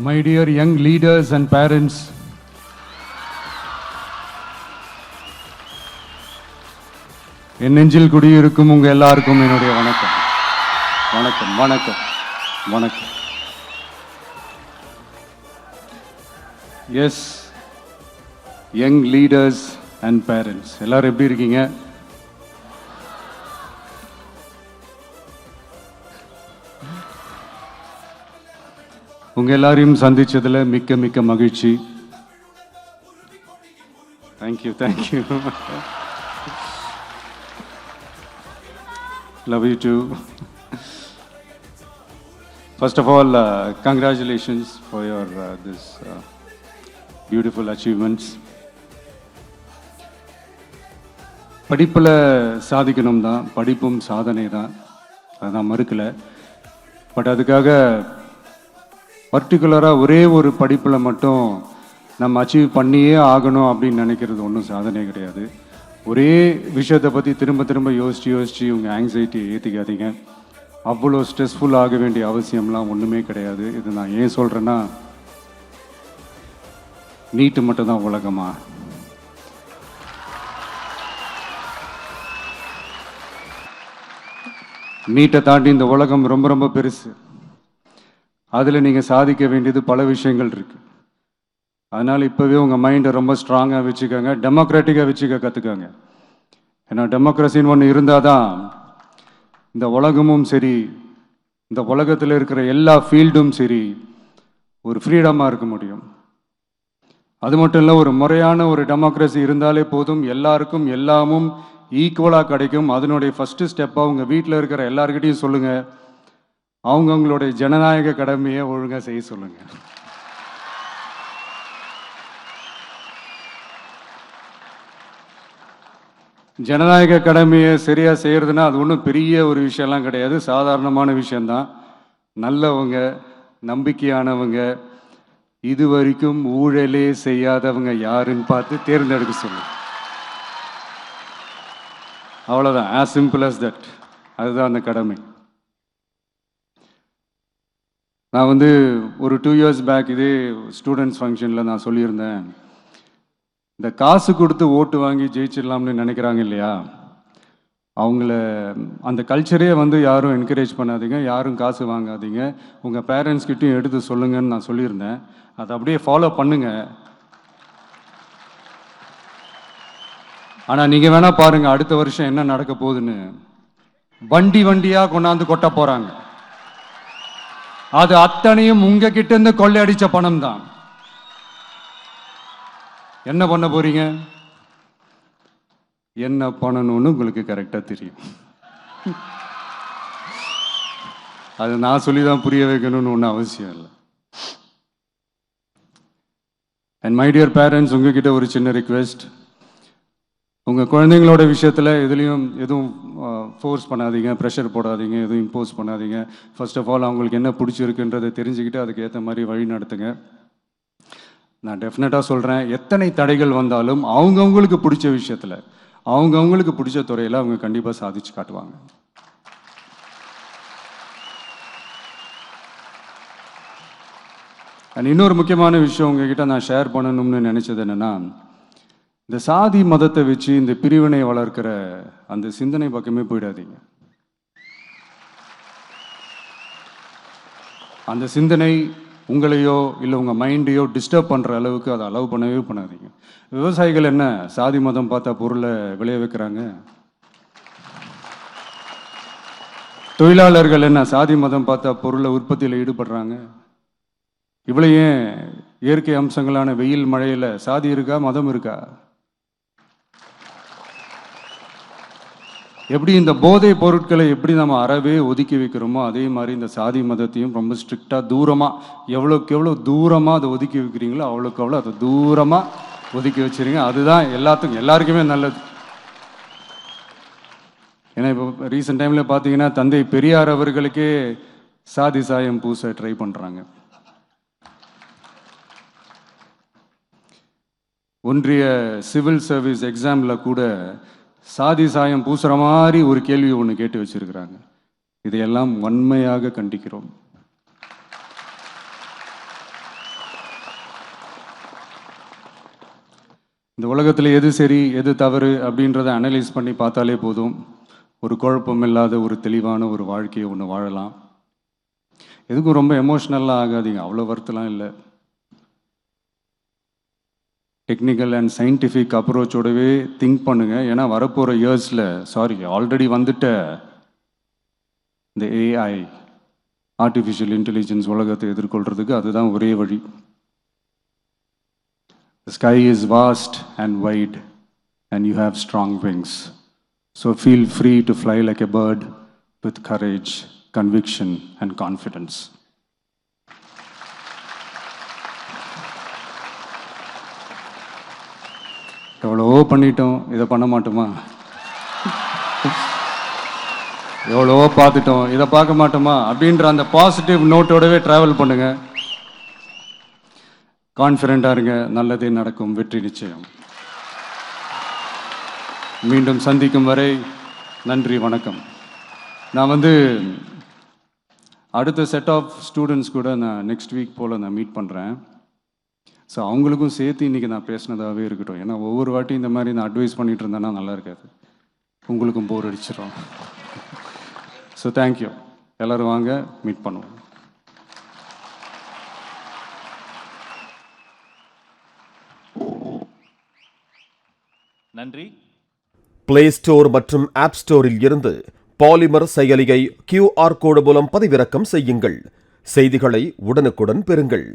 My dear young leaders and parents, என் நெஞ்சில் குடியிருக்கும் உங்க எல்லாருக்கும் என்னுடைய வணக்கம் வணக்கம் வணக்கம் வணக்கம். Yes, young leaders and parents எல்லாரும் எப்படி இருக்கீங்க? உங்க எல்லாரையும் சந்திச்சதுல மிக்க மிக்க மகிழ்ச்சி. Thank you thank you. Love you too. First of all, congratulations for your this beautiful achievements. படிப்பில் சாதிக்கணும் தான், படிப்பும் சாதனை தான், அதை நான் மறுக்கலை. பட் அதுக்காக பர்டிகுலராக ஒரே ஒரு படிப்பில் மட்டும் நம்ம அச்சீவ் பண்ணியே ஆகணும் அப்படின்னு நினைக்கிறது ஒன்றும் சாதனை கிடையாது. ஒரே விஷயத்தை பற்றி திரும்ப திரும்ப யோசித்து உங்கள் ஆங்ஸைட்டியை ஏற்றிக்காதீங்க. அவ்வளோ ஸ்ட்ரெஸ்ஃபுல் ஆக வேண்டிய அவசியம்லாம் ஒன்றுமே கிடையாது. இது நான் ஏன் சொல்கிறேன்னா, நீட்டு மட்டும்தான் உலகமா? நீட்டை தாண்டி இந்த உலகம் ரொம்ப ரொம்ப பெருசு. அதில் நீங்கள் சாதிக்க வேண்டியது பல விஷயங்கள் இருக்குது. அதனால் இப்போவே உங்கள் மைண்டை ரொம்ப ஸ்ட்ராங்காக வச்சுக்கோங்க, டெமோக்ராட்டிக்காக வச்சுக்க கற்றுக்கோங்க. ஏன்னா டெமோக்ரஸின்னு ஒன்று இருந்தால் தான் இந்த உலகமும் சரி, இந்த உலகத்தில் இருக்கிற எல்லா ஃபீல்டும் சரி, ஒரு ஃப்ரீடமாக இருக்க முடியும். அது மட்டும் இல்லை, ஒரு முறையான ஒரு டெமோக்ரஸி இருந்தாலே போதும், எல்லாருக்கும் எல்லாமும் ஈக்குவலாக கிடைக்கும். அதனுடைய ஃபஸ்ட்டு ஸ்டெப்பாக உங்கள் வீட்டில் இருக்கிற எல்லாருக்கிட்டையும் சொல்லுங்கள், அவங்கவுங்களுடைய ஜனநாயக கடமையை ஒழுங்காக செய்ய சொல்லுங்கள். ஜனநாயக கடமையை சரியாக செய்கிறதுனா அது ஒன்றும் பெரிய ஒரு விஷயம்லாம் கிடையாது, சாதாரணமான விஷயந்தான். நல்லவங்க, நம்பிக்கையானவங்க, இது வரைக்கும் ஊழலே செய்யாதவங்க யாருன்னு பார்த்து தேர்ந்தெடுக்க சொல்லுங்க. அவ்வளோதான், ஆஸ் சிம்பிள் அஸ் தட். அதுதான் அந்த கடமை. நான் ஒரு 2 years பேக் இதே ஸ்டூடெண்ட்ஸ் ஃபங்க்ஷனில் நான் சொல்லியிருந்தேன், இந்த காசு கொடுத்து ஓட்டு வாங்கி ஜெயிச்சிடலாம்னு நினைக்கிறாங்க இல்லையா, அவங்கள அந்த கல்ச்சரே யாரும் என்கரேஜ் பண்ணாதீங்க, யாரும் காசு வாங்காதீங்க, உங்கள் பேரண்ட்ஸ்கிட்டையும் எடுத்து சொல்லுங்கன்னு நான் சொல்லியிருந்தேன். அதை அப்படியே ஃபாலோ பண்ணுங்க. ஆனால் நீங்கள் வேணால் பாருங்கள், அடுத்த வருஷம் என்ன நடக்க போகுதுன்னு. வண்டி வண்டியாக கொண்டாந்து கொட்ட போகிறாங்க. அது அத்தனையும் உங்ககிட்ட இருந்து கொள்ளையடிச்ச பணம் தான். என்ன பண்ண போறீங்க? என்ன பண்ணணும்னு உங்களுக்கு கரெக்டாக தெரியும். அது நான் சொல்லி தான் புரிய வைக்கணும்னு ஒன்றும் அவசியம் இல்லை. அண்ட் மை டியர் பேரண்ட்ஸ், உங்ககிட்ட ஒரு சின்ன ரிக்வெஸ்ட். உங்கள் குழந்தைங்களோட விஷயத்தில் எதுவும் ஃபோர்ஸ் பண்ணாதீங்க, ப்ரெஷர் போடாதீங்க, எதுவும் இம்போஸ் பண்ணாதீங்க. ஃபர்ஸ்ட் ஆஃப் ஆல் அவங்களுக்கு என்ன பிடிச்சிருக்குன்றதை தெரிஞ்சுக்கிட்டு அதுக்கு ஏற்ற மாதிரி வழி நடத்துங்க. நான் டெஃபினட்டாக சொல்கிறேன், எத்தனை தடைகள் வந்தாலும் அவங்கவுங்களுக்கு பிடிச்ச விஷயத்தில், அவங்கவுங்களுக்கு பிடிச்ச துறையில் அவங்க கண்டிப்பாக சாதிச்சு காட்டுவாங்க. அண்ட் இன்னொரு முக்கியமான விஷயம் உங்ககிட்ட நான் ஷேர் பண்ணணும்னு நினச்சது என்னென்னா, இந்த சாதி மதத்தை வச்சு இந்த பிரிவினை வளர்க்கிற அந்த சிந்தனை பக்கமே போயிடாதீங்க. அந்த சிந்தனை உங்களையோ இல்லை உங்கள் மைண்டையோ டிஸ்டர்ப் பண்ணுற அளவுக்கு அதை அலோவ் பண்ணவே பண்ணாதீங்க. விவசாயிகள் என்ன சாதி மதம் பார்த்தா பொருளை விளைய வைக்கிறாங்க? தொழிலாளர்கள் என்ன சாதி மதம் பார்த்தா பொருளை உற்பத்தியில் ஈடுபடுறாங்க? இவ்வளோ ஏன் இயற்கை அம்சங்களான வெயில் மழையில் சாதி இருக்கா, மதம் இருக்கா? எப்படி இந்த போதை பொருட்களை எப்படி நம்ம அறவே ஒதுக்கி வைக்கிறோமோ, அதே மாதிரி இந்த சாதி மதத்தையும் ரொம்ப ஸ்ட்ரிக்டாக தூரமாக, எவ்வளோக்கு எவ்வளோ தூரமாக அதை ஒதுக்கி வைக்கிறீங்களோ அவ்வளோக்கு அவ்வளோ அதை தூரமாக ஒதுக்கி வச்சுருங்க. அதுதான் எல்லாருக்குமே நல்லது. ஏன்னா இப்போ ரீசெண்ட் டைமில் பார்த்தீங்கன்னா, தந்தை பெரியார் அவர்களுக்கே சாதி சாயம் பூச ட்ரை பண்ணுறாங்க. ஒன்றிய சிவில் சர்வீஸ் எக்ஸாமில் கூட சாதி சாயம் பூசுகிற மாதிரி ஒரு கேள்வி ஒன்று கேட்டு வச்சிருக்கிறாங்க. இதையெல்லாம் வன்மையாக கண்டிக்கிறோம். இந்த உலகத்தில் எது சரி எது தவறு அப்படின்றத அனலைஸ் பண்ணி பார்த்தாலே போதும். ஒரு குழப்பம் இல்லாத ஒரு தெளிவான ஒரு வாழ்க்கையை ஒன்று வாழலாம். எதுக்கும் ரொம்ப எமோஷ்னலாக ஆகாதீங்க, அவ்வளோ வருத்தலாம் இல்லை. டெக்னிக்கல் அண்ட் சயின்டிஃபிக் அப்ரோச்சோடவே திங்க் பண்ணுங்கள். ஏன்னா வரப்போகிற இயர்ஸில் ஆல்ரெடி வந்துட்ட இந்த ஏஐ ஆர்டிஃபிஷியல் இன்டெலிஜென்ஸ் உலகத்தை எதிர்கொள்கிறதுக்கு அதுதான் ஒரே வழி. The sky is vast and wide and you have strong wings. So feel free to fly like a bird with courage, conviction and confidence. எவ்வளவோ பண்ணிட்டோம், இதை பண்ண மாட்டோமா? எவ்வளவோ பார்த்துட்டோம், இதை பார்க்க மாட்டோமா அப்படின்ற அந்த பாசிட்டிவ் நோட்டோடவே ட்ராவல் பண்ணுங்க. கான்ஃபிடென்ட்டாக இருங்க, நல்லதே நடக்கும், வெற்றி நிச்சயம். மீண்டும் சந்திக்கும் வரை நன்றி, வணக்கம். நான் அடுத்த செட் ஆஃப் ஸ்டூடெண்ட்ஸ் கூட நான் நெக்ஸ்ட் வீக் போல் நான் மீட் பண்ணுறேன். ஸோ அவங்களுக்கும் சேர்த்து இன்றைக்கி நான் பேசினதாகவே இருக்கட்டும். ஏன்னா ஒவ்வொரு வாட்டி இந்த மாதிரி நான் அட்வைஸ் பண்ணிகிட்டு இருந்தேன்னா நல்லா இருக்காது, உங்களுக்கும் போர் அடிச்சிடும். So thank you. எல்லோரும் வாங்க, மீட் பண்ணுவோம். நன்றி. பிளே ஸ்டோர் மற்றும் ஆப் ஸ்டோரில் இருந்து பாலிமர் செயலியை QR கோடு மூலம் பதிவிறக்கம் செய்யுங்கள். செய்திகளை உடனுக்குடன் பெறுங்கள்.